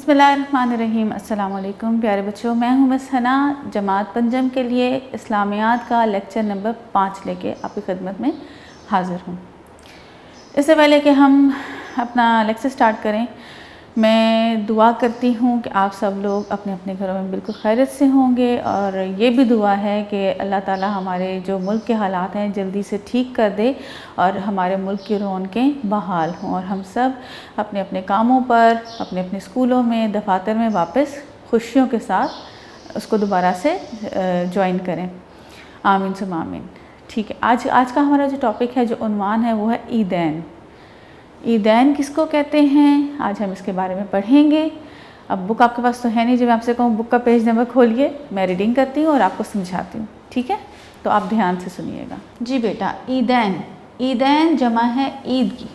بسم اللہ الرحمن الرحیم۔ السلام علیکم پیارے بچوں، میں ہوں مس حنا، جماعت پنجم کے لیے اسلامیات کا لیکچر نمبر 5 لے کے آپ کی خدمت میں حاضر ہوں۔ اس سے پہلے کہ ہم اپنا لیکچر سٹارٹ کریں، میں دعا کرتی ہوں کہ آپ سب لوگ اپنے اپنے گھروں میں بالکل خیریت سے ہوں گے، اور یہ بھی دعا ہے کہ اللہ تعالی ہمارے جو ملک کے حالات ہیں جلدی سے ٹھیک کر دے اور ہمارے ملک کی رونقیں بحال ہوں، اور ہم سب اپنے اپنے کاموں پر، اپنے اپنے اسکولوں میں، دفاتر میں واپس خوشیوں کے ساتھ اس کو دوبارہ سے جوائن کریں۔ آمین ثم آمین۔ ٹھیک ہے، آج کا ہمارا جو ٹاپک ہے، جو عنوان ہے، وہ ہے عیدین۔ عیدین کس کو کہتے ہیں، آج ہم اس کے بارے میں پڑھیں گے۔ اب بک آپ کے پاس تو ہے نہیں، جب میں آپ سے کہوں بک کا پیج نمبر کھولیے، میں ریڈنگ کرتی ہوں اور آپ کو سمجھاتی ہوں، ٹھیک ہے؟ تو آپ دھیان سے سنیے گا۔ جی بیٹا، عیدین، عیدین جمع ہے عید کی۔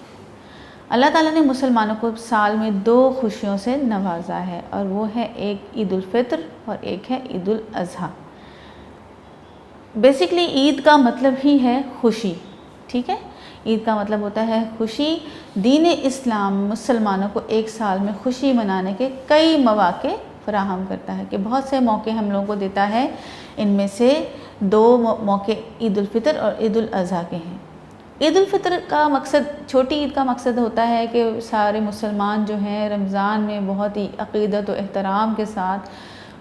اللہ تعالیٰ نے مسلمانوں کو سال میں 2 خوشیوں سے نوازا ہے، اور وہ ہے ایک عید الفطر اور ایک ہے عید الاضحیٰ۔ بیسکلی عید کا مطلب ہی ہے خوشی، ٹھیک ہے؟ عید کا مطلب ہوتا ہے خوشی۔ دین اسلام مسلمانوں کو ایک سال میں خوشی منانے کے کئی مواقع فراہم کرتا ہے، کہ بہت سے موقع ہم لوگوں کو دیتا ہے۔ ان میں سے 2 موقع عید الفطر اور عید الاضحیٰ کے ہیں۔ عید الفطر کا مقصد، چھوٹی عید کا مقصد ہوتا ہے کہ سارے مسلمان جو ہیں رمضان میں بہت ہی عقیدت و احترام کے ساتھ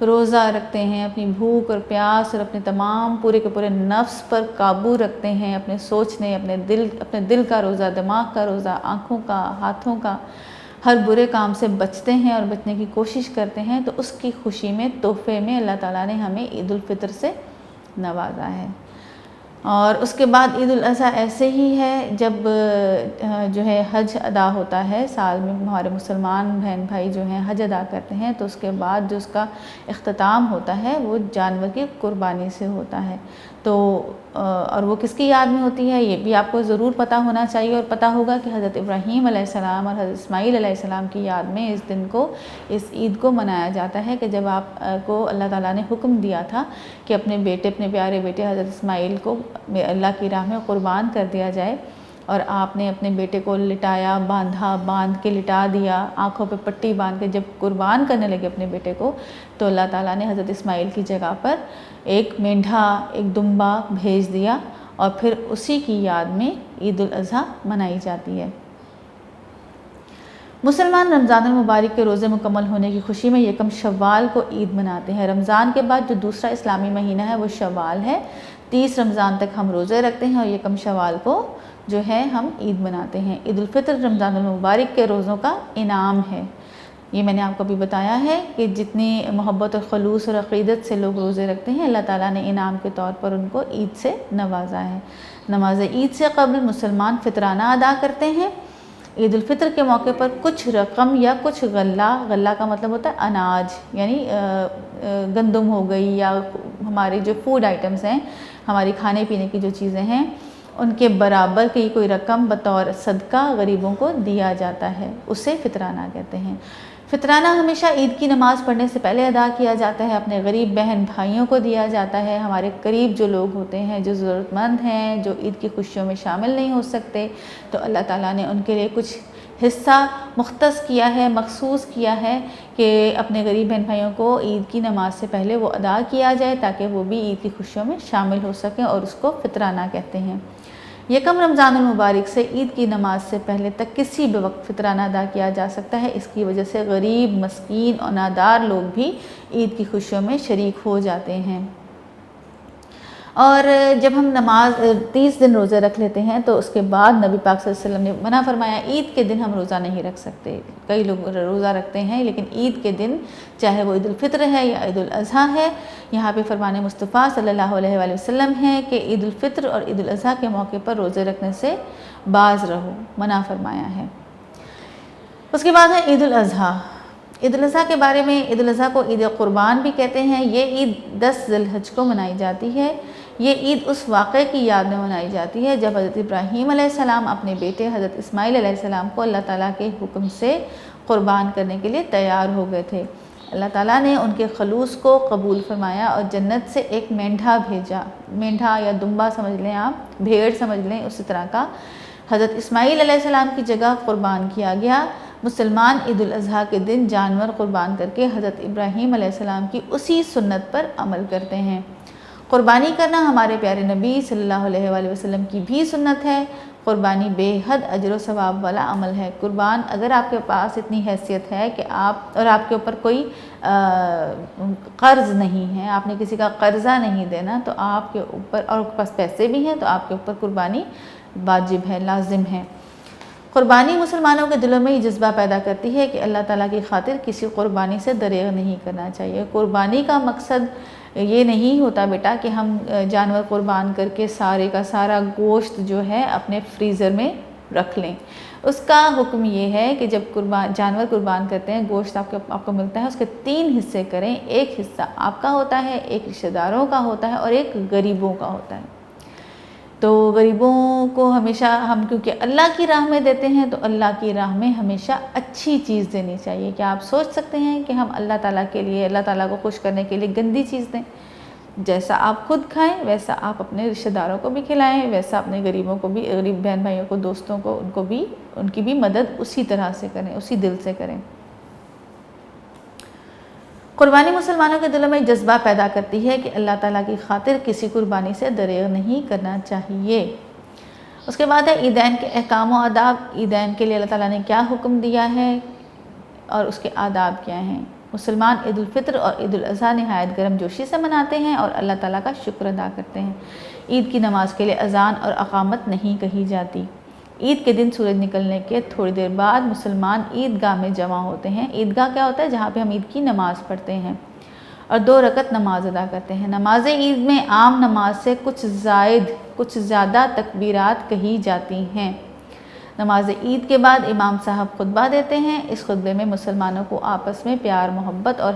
روزہ رکھتے ہیں، اپنی بھوک اور پیاس اور اپنے تمام پورے کے پورے نفس پر قابو رکھتے ہیں، اپنے سوچنے، اپنے دل کا روزہ، دماغ کا روزہ، آنکھوں کا، ہاتھوں کا، ہر برے کام سے بچتے ہیں اور بچنے کی کوشش کرتے ہیں۔ تو اس کی خوشی میں، تحفے میں اللہ تعالیٰ نے ہمیں عید الفطر سے نوازا ہے۔ اور اس کے بعد عید الاضحیٰ ایسے ہی ہے، جب جو ہے حج ادا ہوتا ہے، سال میں ہمارے مسلمان بہن بھائی جو ہیں حج ادا کرتے ہیں، تو اس کے بعد جو اس کا اختتام ہوتا ہے وہ جانور کی قربانی سے ہوتا ہے۔ تو اور وہ کس کی یاد میں ہوتی ہے، یہ بھی آپ کو ضرور پتہ ہونا چاہیے، اور پتہ ہوگا کہ حضرت ابراہیم علیہ السلام اور حضرت اسماعیل علیہ السلام کی یاد میں اس دن کو، اس عید کو منایا جاتا ہے، کہ جب آپ کو اللہ تعالیٰ نے حکم دیا تھا کہ اپنے بیٹے، اپنے پیارے بیٹے حضرت اسماعیل کو اللہ کی راہ میں قربان کر دیا جائے، اور آپ نے اپنے بیٹے کو لٹایا، باندھ کے لٹا دیا، آنکھوں پہ پٹی باندھ کے جب قربان کرنے لگے اپنے بیٹے کو، تو اللہ تعالیٰ نے حضرت اسماعیل کی جگہ پر ایک مینڈھا، ایک دمبا بھیج دیا، اور پھر اسی کی یاد میں عید الاضحیٰ منائی جاتی ہے۔ مسلمان رمضان المبارک کے روزے مکمل ہونے کی خوشی میں یکم شوال کو عید مناتے ہیں۔ رمضان کے بعد جو دوسرا اسلامی مہینہ ہے وہ شوال ہے۔ 30 رمضان تک ہم روزے رکھتے ہیں، اور یکم شوال کو جو ہے ہم عید مناتے ہیں۔ عید الفطر رمضان المبارک کے روزوں کا انعام ہے۔ یہ میں نے آپ کو بھی بتایا ہے کہ جتنی محبت اور خلوص اور عقیدت سے لوگ روزے رکھتے ہیں، اللہ تعالیٰ نے انعام کے طور پر ان کو عید سے نوازا ہے۔ نماز عید سے قبل مسلمان فطرانہ ادا کرتے ہیں۔ عید الفطر کے موقع پر کچھ رقم یا کچھ غلہ کا مطلب ہوتا ہے اناج، یعنی گندم ہو گئی، یا ہمارے جو فوڈ آئٹمز ہیں، ہماری کھانے پینے کی جو چیزیں ہیں، ان کے برابر کی کوئی رقم بطور صدقہ غریبوں کو دیا جاتا ہے، اسے فطرانہ کہتے ہیں۔ فطرانہ ہمیشہ عید کی نماز پڑھنے سے پہلے ادا کیا جاتا ہے، اپنے غریب بہن بھائیوں کو دیا جاتا ہے۔ ہمارے قریب جو لوگ ہوتے ہیں، جو ضرورت مند ہیں، جو عید کی خوشیوں میں شامل نہیں ہو سکتے، تو اللہ تعالیٰ نے ان کے لیے کچھ حصہ مختص کیا ہے، مخصوص کیا ہے، کہ اپنے غریب بہن بھائیوں کو عید کی نماز سے پہلے وہ ادا کیا جائے، تاکہ وہ بھی عید کی خوشیوں میں شامل ہو سکیں، اور اس کو فطرانہ کہتے ہیں۔ یکم رمضان المبارک سے عید کی نماز سے پہلے تک کسی بھی وقت فطرانہ ادا کیا جا سکتا ہے۔ اس کی وجہ سے غریب، مسکین اور نادار لوگ بھی عید کی خوشیوں میں شریک ہو جاتے ہیں۔ اور جب ہم 30 دن روزے رکھ لیتے ہیں، تو اس کے بعد نبی پاک صلی اللہ علیہ وسلم نے منع فرمایا، عید کے دن ہم روزہ نہیں رکھ سکتے۔ کئی لوگ روزہ رکھتے ہیں، لیکن عید کے دن، چاہے وہ عید الفطر ہے یا عید الاضحیٰ ہے، یہاں پہ فرمان مصطفیٰ صلی اللہ علیہ وآلہ وسلم ہے کہ عید الفطر اور عید الاضحیٰ کے موقع پر روزے رکھنے سے باز رہو، منع فرمایا ہے۔ اس کے بعد ہے عید الاضحیٰ۔ عید الاضحیٰ کے بارے میں، عید الاضحیٰ کو عید قربان بھی کہتے ہیں۔ یہ عید 10 ذی الحج کو منائی جاتی ہے۔ یہ عید اس واقعے کی یاد میں منائی جاتی ہے جب حضرت ابراہیم علیہ السلام اپنے بیٹے حضرت اسماعیل علیہ السلام کو اللہ تعالیٰ کے حکم سے قربان کرنے کے لیے تیار ہو گئے تھے۔ اللہ تعالیٰ نے ان کے خلوص کو قبول فرمایا اور جنت سے ایک مینڈھا بھیجا، مینڈھا یا دمبا سمجھ لیں آپ، بھیڑ سمجھ لیں، اسی طرح کا حضرت اسماعیل علیہ السلام کی جگہ قربان کیا گیا۔ مسلمان عید الاضحیٰ کے دن جانور قربان کر کے حضرت ابراہیم علیہ السلام کی اسی سنت پر عمل کرتے ہیں۔ قربانی کرنا ہمارے پیارے نبی صلی اللہ علیہ وآلہ وسلم کی بھی سنت ہے۔ قربانی بے حد اجر و ثواب والا عمل ہے۔ قربان اگر آپ کے پاس اتنی حیثیت ہے کہ آپ کے اوپر کوئی قرض نہیں ہے، آپ نے کسی کا قرضہ نہیں دینا، تو آپ کے اوپر، اور آپ کے پاس پیسے بھی ہیں، تو آپ کے اوپر قربانی واجب ہے، لازم ہے۔ قربانی مسلمانوں کے دلوں میں یہ جذبہ پیدا کرتی ہے کہ اللہ تعالیٰ کی خاطر کسی قربانی سے دریغ نہیں کرنا چاہیے۔ قربانی کا مقصد یہ نہیں ہوتا بیٹا کہ ہم جانور قربان کر کے سارے کا سارا گوشت جو ہے اپنے فریزر میں رکھ لیں۔ اس کا حکم یہ ہے کہ جب جانور قربان کرتے ہیں، گوشت آپ کو ملتا ہے، اس کے 3 حصے کریں۔ ایک حصہ آپ کا ہوتا ہے، ایک رشتہ داروں کا ہوتا ہے، اور ایک غریبوں کا ہوتا ہے۔ تو غریبوں کو ہمیشہ ہم کیونکہ اللہ کی راہ میں دیتے ہیں، تو اللہ کی راہ میں ہمیشہ اچھی چیز دینی چاہیے۔ کیا آپ سوچ سکتے ہیں کہ ہم اللہ تعالیٰ کے لیے، اللہ تعالیٰ کو خوش کرنے کے لیے گندی چیز دیں؟ جیسا آپ خود کھائیں ویسا آپ اپنے رشتہ داروں کو بھی کھلائیں، ویسا اپنے غریبوں کو بھی، غریب بہن بھائیوں کو، دوستوں کو، ان کی بھی مدد اسی طرح سے کریں، اسی دل سے کریں۔ قربانی مسلمانوں کے دلوں میں جذبہ پیدا کرتی ہے کہ اللہ تعالیٰ کی خاطر کسی قربانی سے دریغ نہیں کرنا چاہیے۔ اس کے بعد ہے عیدین کے احکام و آداب۔ عیدین کے لیے اللہ تعالیٰ نے کیا حکم دیا ہے اور اس کے آداب کیا ہیں؟ مسلمان عید الفطر اور عید الاضحیٰ نہایت گرم جوشی سے مناتے ہیں اور اللہ تعالیٰ کا شکر ادا کرتے ہیں۔ عید کی نماز کے لیے اذان اور اقامت نہیں کہی جاتی۔ عید کے دن سورج نکلنے کے تھوڑی دیر بعد مسلمان عیدگاہ میں جمع ہوتے ہیں۔ عیدگاہ کیا ہوتا ہے؟ جہاں پہ ہم عید کی نماز پڑھتے ہیں اور 2 رکعت نماز ادا کرتے ہیں۔ نماز عید میں عام نماز سے کچھ زیادہ تکبیرات کہی جاتی ہیں۔ نماز عید کے بعد امام صاحب خطبہ دیتے ہیں۔ اس خطبے میں مسلمانوں کو آپس میں پیار، محبت اور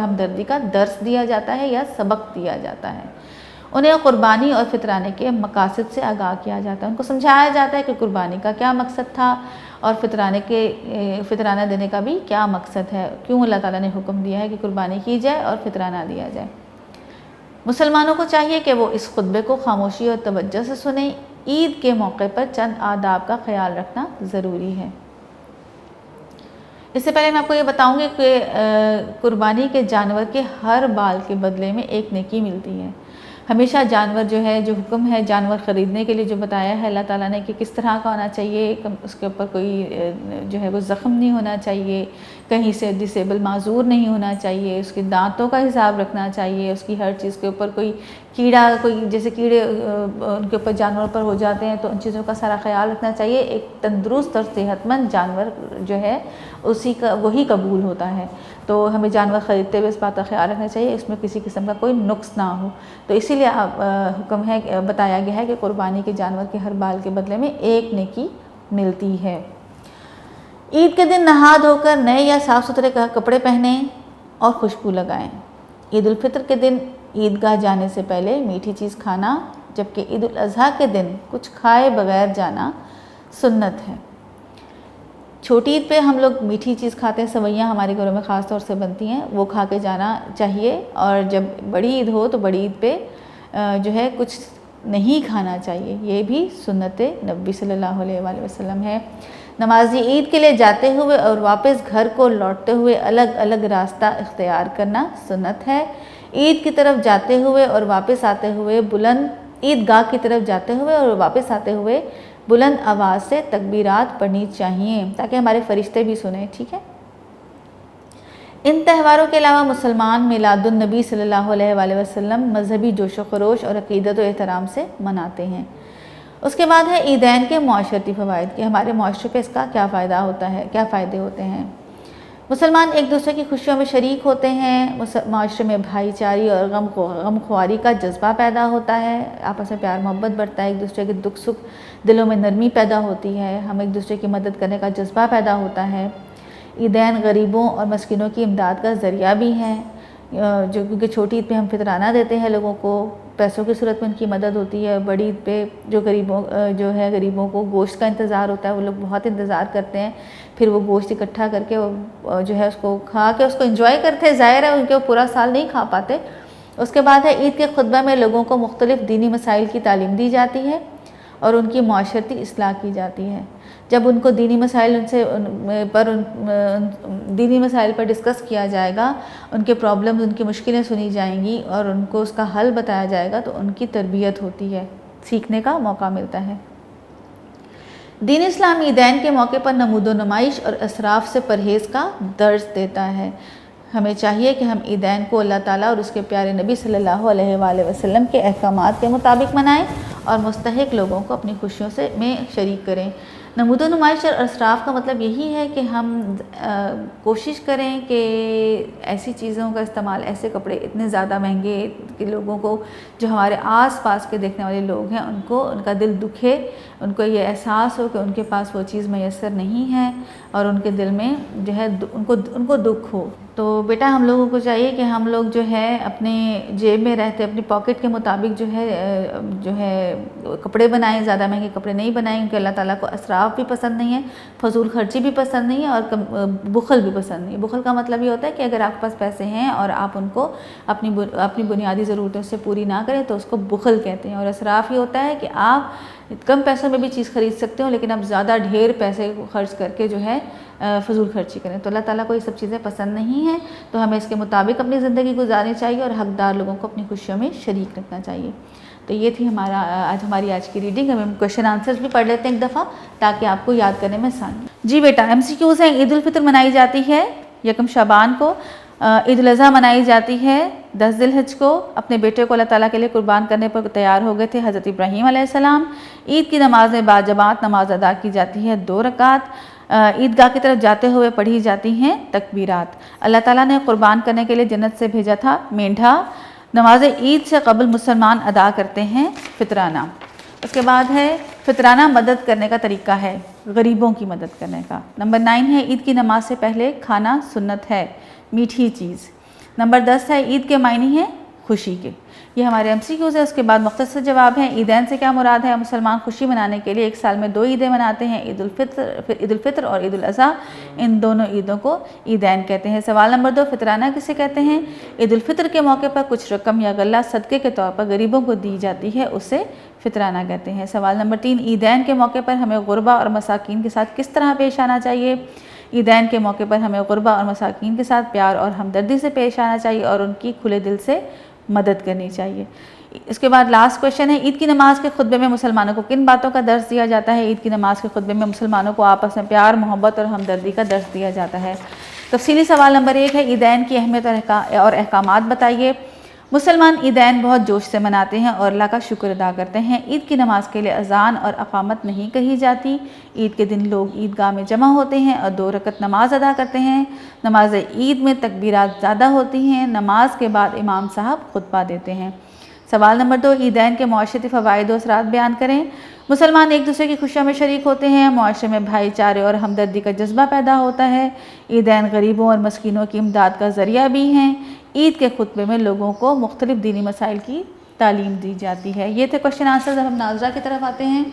ہمدردی کا درس دیا جاتا ہے یا سبق دیا جاتا ہے۔ انہیں قربانی اور فطرانے کے مقاصد سے آگاہ کیا جاتا ہے۔ ان کو سمجھایا جاتا ہے کہ قربانی کا کیا مقصد تھا اور فطرانہ دینے کا بھی کیا مقصد ہے، کیوں اللہ تعالیٰ نے حکم دیا ہے کہ قربانی کی جائے اور فطرانہ دیا جائے۔ مسلمانوں کو چاہیے کہ وہ اس خطبے کو خاموشی اور توجہ سے سنیں۔ عید کے موقع پر چند آداب کا خیال رکھنا ضروری ہے۔ اس سے پہلے میں آپ کو یہ بتاؤں گی کہ قربانی کے جانور کے ہر بال کے بدلے میں ایک نیکی ملتی ہے۔ ہمیشہ جانور جو ہے، جو حکم ہے جانور خریدنے کے لیے جو بتایا ہے اللہ تعالیٰ نے کہ کس طرح کا ہونا چاہیے، اس کے اوپر کوئی جو ہے وہ زخم نہیں ہونا چاہیے، کہیں سے ڈسیبل معذور نہیں ہونا چاہیے، اس کے دانتوں کا حساب رکھنا چاہیے، اس کی ہر چیز کے اوپر کوئی کیڑا، جیسے کیڑے ان کے اوپر جانوروں پر ہو جاتے ہیں، تو ان چیزوں کا سارا خیال رکھنا چاہیے۔ ایک تندرست اور صحت مند جانور جو ہے وہی قبول ہوتا ہے۔ تو ہمیں جانور خریدتے ہوئے اس بات کا خیال رکھنا چاہیے اس میں کسی قسم کا کوئی نقص نہ ہو۔ تو اسی لیے حکم ہے، بتایا گیا ہے کہ قربانی کے جانور کے ہر بال کے بدلے میں ایک نیکی ملتی ہے۔ عید کے دن نہا دھو کر نئے یا صاف ستھرے کپڑے پہنیں اور خوشبو لگائیں۔ عید الفطر کے دن عیدگاہ جانے سے پہلے میٹھی چیز کھانا، جبکہ عید الاضحیٰ کے دن کچھ کھائے بغیر جانا سنت ہے۔ چھوٹی عید پہ ہم لوگ میٹھی چیز کھاتے ہیں، سویاں ہمارے گھروں میں خاص طور سے بنتی ہیں، وہ کھا کے جانا چاہیے۔ اور جب بڑی عید ہو تو بڑی عید پہ جو ہے کچھ نہیں کھانا چاہیے، یہ بھی سنت نبی صلی اللہ علیہ وآلہ وسلم ہے۔ نمازی عید کے لیے جاتے ہوئے اور واپس گھر کو لوٹتے ہوئے الگ الگ راستہ اختیار کرنا سنت ہے۔ عید کی طرف جاتے ہوئے اور واپس آتے ہوئے عیدگاہ کی طرف جاتے ہوئے اور واپس آتے ہوئے بلند آواز سے تکبیرات پڑھنی چاہیے تاکہ ہمارے فرشتے بھی سنیں، ٹھیک ہے۔ ان تہواروں کے علاوہ مسلمان میلاد النبی صلی اللہ علیہ وآلہ وسلم مذہبی جوش و خروش اور عقیدت و احترام سے مناتے ہیں۔ اس کے بعد ہے عیدین کے معاشرتی فوائد، کہ ہمارے معاشرے پہ اس کا کیا فائدہ ہوتا ہے، کیا فائدے ہوتے ہیں۔ مسلمان ایک دوسرے کی خوشیوں میں شریک ہوتے ہیں، معاشرے میں بھائی چاری اور غم خواری کا جذبہ پیدا ہوتا ہے، آپس میں پیار محبت بڑھتا ہے، ایک دوسرے کے دکھ سکھ دلوں میں نرمی پیدا ہوتی ہے، ہم ایک دوسرے کی مدد کرنے کا جذبہ پیدا ہوتا ہے۔ عیدین غریبوں اور مسکینوں کی امداد کا ذریعہ بھی ہیں، جو کیونکہ چھوٹی عید پہ ہم فطرانہ دیتے ہیں لوگوں کو، پیسوں کی صورت میں ان کی مدد ہوتی ہے۔ بڑی عید پہ غریبوں کو گوشت کا انتظار ہوتا ہے، وہ لوگ بہت انتظار کرتے ہیں، پھر وہ گوشت اکٹھا کر کے جو ہے اس کو کھا کے اس کو انجوائے کرتے ہیں، ظاہر ہے ان کے وہ پورا سال نہیں کھا پاتے۔ اس کے بعد ہے عید کے خطبہ میں لوگوں کو مختلف دینی مسائل کی تعلیم دی جاتی ہے اور ان کی معاشرتی اصلاح کی جاتی ہے۔ جب ان کو دینی مسائل دینی مسائل پر ڈسکس کیا جائے گا، ان کے پرابلمز، ان کی مشکلیں سنی جائیں گی اور ان کو اس کا حل بتایا جائے گا، تو ان کی تربیت ہوتی ہے، سیکھنے کا موقع ملتا ہے۔ دین اسلام عیدین کے موقع پر نمود و نمائش اور اسراف سے پرہیز کا درس دیتا ہے۔ ہمیں چاہیے کہ ہم عیدین کو اللہ تعالیٰ اور اس کے پیارے نبی صلی اللہ علیہ وآلہ وسلم کے احکامات کے مطابق منائیں اور مستحق لوگوں کو اپنی خوشیوں میں شریک کریں۔ نمود و نمائش اور اسراف کا مطلب یہی ہے کہ ہم کوشش کریں کہ ایسی چیزوں کا استعمال، ایسے کپڑے اتنے زیادہ مہنگے کہ لوگوں کو، جو ہمارے آس پاس کے دیکھنے والے لوگ ہیں، ان کا دل دکھے، ان کو یہ احساس ہو کہ ان کے پاس وہ چیز میسر نہیں ہے اور ان کے دل میں جو ہے ان کو دکھ ہو۔ تو بیٹا ہم لوگوں کو چاہیے کہ ہم لوگ جو ہے اپنے جیب میں رہتے اپنی پاکٹ کے مطابق جو ہے کپڑے بنائیں، زیادہ مہنگے کپڑے نہیں بنائیں، کیونکہ اللہ تعالیٰ کو اسراف بھی پسند نہیں ہے، فضول خرچی بھی پسند نہیں ہے اور بخل بھی پسند نہیں ہے۔ بخل کا مطلب یہ ہوتا ہے کہ اگر آپ کے پاس پیسے ہیں اور آپ ان کو اپنی بنیادی ضرورتوں سے پوری نہ کریں تو اس کو بخل کہتے ہیں، اور اسراف یہ ہوتا ہے کہ آپ کم پیسوں میں بھی چیز خرید سکتے ہو لیکن آپ زیادہ ڈھیر پیسے خرچ کر کے جو ہے فضول خرچی کریں، تو اللہ تعالیٰ کو یہ سب چیزیں پسند نہیں ہیں، تو ہمیں اس کے مطابق اپنی زندگی گزارنی چاہیے اور حقدار لوگوں کو اپنی خوشیوں میں شریک رکھنا چاہیے۔ تو یہ تھی ہماری آج کی ریڈنگ۔ ہم کویشچن آنسرز بھی پڑھ لیتے ہیں ایک دفعہ تاکہ آپ کو یاد کرنے میں آسانی۔ جی بیٹا MCQs ہیں۔ عید الفطر منائی جاتی ہے 1 شعبان کو، عید الاضحیٰ منائی جاتی ہے 10 ذی الحج کو۔ اپنے بیٹے کو اللہ تعالیٰ کے لیے قربان کرنے پر تیار ہو گئے تھے حضرت ابراہیم علیہ السلام۔ عید کی نماز میں باجماعت نماز ادا کی جاتی ہے 2 رکعت۔ عیدگاہ کی طرف جاتے ہوئے پڑھی جاتی ہیں تکبیرات۔ اللہ تعالیٰ نے قربان کرنے کے لیے جنت سے بھیجا تھا مینڈھا۔ نماز عید سے قبل مسلمان ادا کرتے ہیں فطرانہ۔ اس کے بعد ہے فطرانہ مدد کرنے کا طریقہ ہے، غریبوں کی مدد کرنے کا۔ نمبر 9 ہے عید کی نماز سے پہلے کھانا سنت ہے، میٹھی چیز۔ نمبر 10 ہے عید کے معنی ہیں خوشی کے۔ یہ ہمارے MCQs ہے۔ اس کے بعد مختصر جواب ہیں۔ عیدین سے کیا مراد ہے؟ مسلمان خوشی منانے کے لیے ایک سال میں 2 عیدیں مناتے ہیں، عید الفطر اور عید الاضحیٰ۔ ان دونوں عیدوں کو عیدین کہتے ہیں۔ سوال نمبر 2، فطرانہ کسے کہتے ہیں؟ عید الفطر کے موقع پر کچھ رقم یا غلہ صدقے کے طور پر غریبوں کو دی جاتی ہے، اسے فطرانہ کہتے ہیں۔ سوال نمبر 3، عیدین کے موقع پر ہمیں غربا اور مساکین کے ساتھ کس طرح پیش آنا چاہیے؟ عیدین کے موقع پر ہمیں غربا اور مساکین کے ساتھ پیار اور ہمدردی سے پیش آنا چاہیے اور ان کی کھلے دل سے مدد کرنی چاہیے۔ اس کے بعد لاسٹ کویشچن ہے، عید کی نماز کے خطبے میں مسلمانوں کو کن باتوں کا درس دیا جاتا ہے؟ عید کی نماز کے خطبے میں مسلمانوں کو آپس میں پیار، محبت اور ہمدردی کا درس دیا جاتا ہے۔ تفصیلی سوال نمبر 1 ہے، عیدین کی اہمیت اور احکامات بتائیے۔ مسلمان عیدین بہت جوش سے مناتے ہیں اور اللہ کا شکر ادا کرتے ہیں۔ عید کی نماز کے لیے اذان اور اقامت نہیں کہی جاتی۔ عید کے دن لوگ عیدگاہ میں جمع ہوتے ہیں اور 2 رکعت نماز ادا کرتے ہیں۔ نماز عید میں تکبیرات زیادہ ہوتی ہیں۔ نماز کے بعد امام صاحب خطبہ دیتے ہیں۔ سوال نمبر 2، عیدین کے معاشرتی فوائد و اثرات بیان کریں۔ مسلمان ایک دوسرے کی خوشیوں میں شریک ہوتے ہیں، معاشرے میں بھائی چارے اور ہمدردی کا جذبہ پیدا ہوتا ہے۔ عیدین غریبوں اور مسکینوں کی امداد کا ذریعہ بھی ہیں۔ عید کے خطبے میں لوگوں کو مختلف دینی مسائل کی تعلیم دی جاتی ہے۔ یہ تھے کویشچن آنسرز۔ اب ہم ناظرہ کی طرف آتے ہیں۔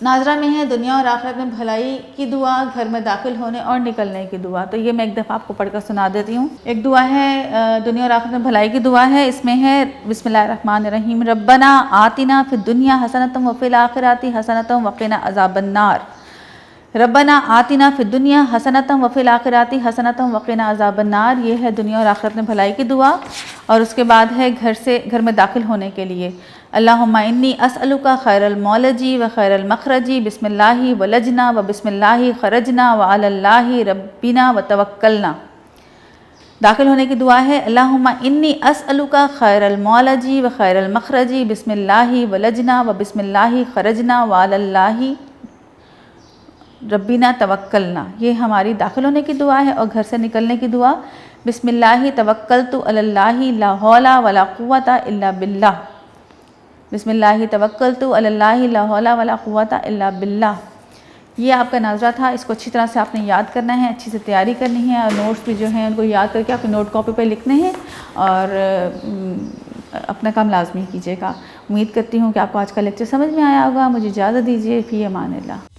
ناظرہ میں ہے دنیا اور آخرت میں بھلائی کی دعا، گھر میں داخل ہونے اور نکلنے کی دعا۔ تو یہ میں ایک دفعہ آپ کو پڑھ کر سنا دیتی ہوں۔ ایک دعا ہے دنیا اور آخرت میں بھلائی کی دعا ہے، اس میں ہے بسم اللہ الرحمن الرحیم، ربنا آتنا فی الدنیا حسنۃ وفی الآخرۃ حسنۃ وقنا عذاب النار۔ ربنا آتنا فی الدنیا حسنۃ وفی الآخرۃ حسنۃ وقنا عذاب النار۔ یہ ہے دنیا اور آخرت میں بھلائی کی دعا۔ اور اس کے بعد ہے گھر میں داخل ہونے کے لیے، اللہم انی اسألک خیر المولجی و خیر المخرجی، بسم اللہ ولجنا و بسم اللہ خرجنا و علی اللہ ربنا و توکلنا۔ داخل ہونے کی دعا ہے، اللہم انی اسألک خیر المولجی و خیر المخرجی، بسم اللہ ولجنا و بسم اللہ خرجنا و علی اللہ ربنا توکلنا۔ یہ ہماری داخل ہونے کی دعا ہے۔ اور گھر سے نکلنے کی دعا، بسم اللہ توکلت علی اللہ لا حول ولا قوۃ الا باللہ۔ بسم اللہ توکلت علی اللہ لا حول ولا قوۃ الا باللہ۔ یہ آپ کا ناظرہ تھا۔ اس کو اچھی طرح سے آپ نے یاد کرنا ہے، اچھی سے تیاری کرنی ہے، اور نوٹس بھی جو ہیں ان کو یاد کر کے آپ نوٹ کاپی پہ لکھنے ہیں اور اپنا کام لازمی کیجیے گا۔ امید کرتی ہوں کہ آپ کو آج کا لیکچر سمجھ میں آیا ہوگا۔ مجھے اجازت دیجیے، فی امان اللہ۔